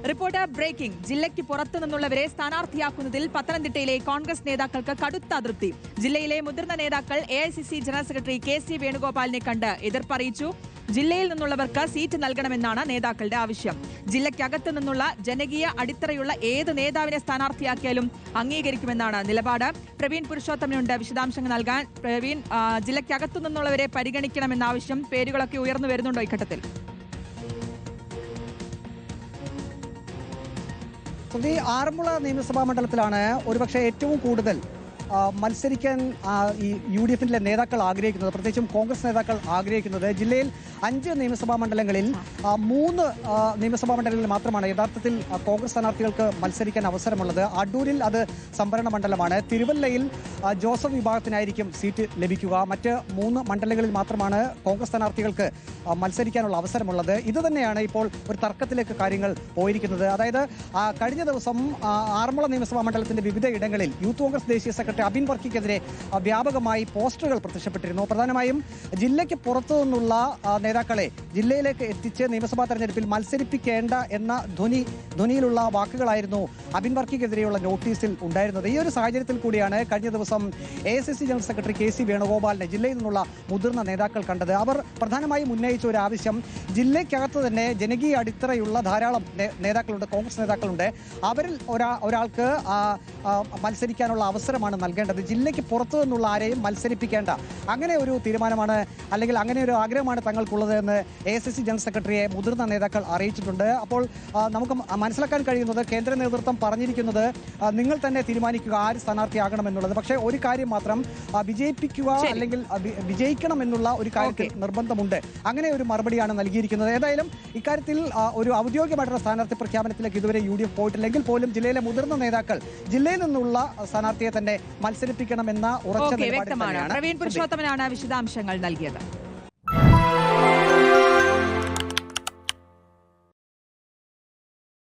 Reporter breaking. ജില്ലയ്ക്ക് പുറത്തു നിന്നുള്ളവരെ സ്ഥാനാർത്ഥിയാക്കുന്നതിൽ പത്തനംതിട്ടയിലെ കോൺഗ്രസ് നേതാക്കൾക്ക് കടുത്ത അതൃപ്തി. ജില്ലയിലെ മുതിർന്ന നേതാക്കൾ AICC ജനറൽ സെക്രട്ടറി KC വേണുഗോപാലിനെ കണ്ട് എതിർപ്പറിയിച്ചു. ജില്ലയിൽ നിന്നുള്ളവർക്ക് സീറ്റ് നൽകണമെന്നാണ് നേതാക്കളുടെ ആവശ്യം. ജില്ലയ്ക്കകത്തു നിന്നുള്ള ജനകീയ അടിത്തറയുള്ള ഏത് നേതാവിനെ സ്ഥാനാർത്ഥിയാക്കിയാലും അംഗീകരിക്കുമെന്നാണ് നിലപാട്. പ്രവീൺ പുരുഷോത്തമനുണ്ട് വിശദാംശങ്ങൾ നൽകാൻ. പ്രവീൺ, ജില്ലയ്ക്കകത്തു നിന്നുള്ളവരെ പരിഗണിക്കണമെന്ന ആവശ്യം പേരുകളൊക്കെ ഉയർന്നു വരുന്നുണ്ടോ ഇഘട്ടത്തിൽ? ആറന്മുള നിയമസഭാ മണ്ഡലത്തിലാണ് ഒരുപക്ഷെ ഏറ്റവും കൂടുതൽ മത്സരിക്കാൻ ഈ UDFിലെ നേതാക്കൾ ആഗ്രഹിക്കുന്നത്, പ്രത്യേകിച്ചും കോൺഗ്രസ് നേതാക്കൾ ആഗ്രഹിക്കുന്നത്. ജില്ലയിൽ 5 നിയമസഭാ മണ്ഡലങ്ങളിൽ 3 നിയമസഭാ മണ്ഡലങ്ങളിൽ മാത്രമാണ് യഥാർത്ഥത്തിൽ കോൺഗ്രസ് സ്ഥാനാർത്ഥികൾക്ക് മത്സരിക്കാൻ അവസരമുള്ളത്. അടൂരിൽ അത് സംവരണ മണ്ഡലമാണ്. തിരുവല്ലയിൽ ജോസഫ് വിഭാഗത്തിനായിരിക്കും സീറ്റ് ലഭിക്കുക. മറ്റ് 3 മണ്ഡലങ്ങളിൽ മാത്രമാണ് കോൺഗ്രസ് സ്ഥാനാർത്ഥികൾക്ക് മത്സരിക്കാനുള്ള അവസരമുള്ളത്. ഇത് തന്നെയാണ് ഇപ്പോൾ ഒരു തർക്കത്തിലേക്ക് കാര്യങ്ങൾ പോയിരിക്കുന്നത്. അതായത് കഴിഞ്ഞ ദിവസം ആറന്മുള നിയമസഭാ മണ്ഡലത്തിന്റെ വിവിധ ഇടങ്ങളിൽ യൂത്ത് കോൺഗ്രസ് ദേശീയ സെക്രട്ടറി അബിൻ വർക്കിക്കെതിരെ വ്യാപകമായി പോസ്റ്ററുകൾ പ്രത്യക്ഷപ്പെട്ടിരുന്നു. പ്രധാനമായും ജില്ലയ്ക്ക് പുറത്തു നിന്നുള്ള നേതാക്കളെ ജില്ലയിലേക്ക് എത്തിച്ച് നിയമസഭാ തെരഞ്ഞെടുപ്പിൽ മത്സരിപ്പിക്കേണ്ട എന്ന ധ്വനിയിലുള്ള വാക്കുകളായിരുന്നു അബിൻ വർക്കിക്കെതിരെയുള്ള നോട്ടീസിൽ ഉണ്ടായിരുന്നത്. ഈ ഒരു സാഹചര്യത്തിൽ കൂടിയാണ് കഴിഞ്ഞ ദിവസം AICC ജനറൽ സെക്രട്ടറി KC വേണുഗോപാലിനെ ജില്ലയിൽ നിന്നുള്ള മുതിർന്ന നേതാക്കൾ കണ്ടത്. അവർ പ്രധാനമായും ഉന്നയിച്ച ഒരു ആവശ്യം, ജില്ലയ്ക്കകത്ത് തന്നെ ജനകീയ അടിത്തറയുള്ള ധാരാളം നേതാക്കളുണ്ട്, കോൺഗ്രസ് നേതാക്കളുണ്ട്. അവരിൽ ഒരാൾക്ക് മത്സരിക്കാനുള്ള അവസരമാണ് നൽകേണ്ടത്. ജില്ലയ്ക്ക് പുറത്തു നിന്നുള്ള ആരെയും മത്സരിപ്പിക്കേണ്ട, അങ്ങനെ ഒരു തീരുമാനമാണ് അല്ലെങ്കിൽ അങ്ങനെ ഒരു ആഗ്രഹമാണ് തങ്ങൾക്കുള്ളത് എന്ന് AICC ജനറൽ സെക്രട്ടറിയെ മുതിർന്ന നേതാക്കൾ അറിയിച്ചിട്ടുണ്ട്. അപ്പോൾ നമുക്ക് മനസ്സിലാക്കാൻ കഴിയുന്നത് കേന്ദ്ര നേതൃത്വം പറഞ്ഞിരിക്കുന്നത് നിങ്ങൾ തന്നെ തീരുമാനിക്കുക ആര് സ്ഥാനാർത്ഥിയാകണമെന്നുള്ളത്. പക്ഷേ ഒരു കാര്യം മാത്രം, വിജയിപ്പിക്കുക അല്ലെങ്കിൽ വിജയിക്കണം എന്നുള്ള ഒരു കാര്യത്തിൽ നിർബന്ധമുണ്ട്. അങ്ങനെ ഒരു മറുപടിയാണ് നൽകിയിരിക്കുന്നത്. ഏതായാലും ഇക്കാര്യത്തിൽ ഒരു ഔദ്യോഗികമായിട്ടുള്ള സ്ഥാനാർത്ഥി പ്രഖ്യാപനത്തിലേക്ക് ഇതുവരെ UDF പോയിട്ടില്ലെങ്കിൽ പോലും ജില്ലയിലെ മുതിർന്ന നേതാക്കൾ ജില്ലയിൽ നിന്നുള്ള സ്ഥാനാർത്ഥിയെ തന്നെ മത്സരിപ്പിക്കണമെന്ന ഉറച്ച നിലപാടിൽ തന്നെയാണ്. പ്രവീൺ പുരുഷോത്തമനാണ് വിശദാംശങ്ങൾ നൽകിയത്.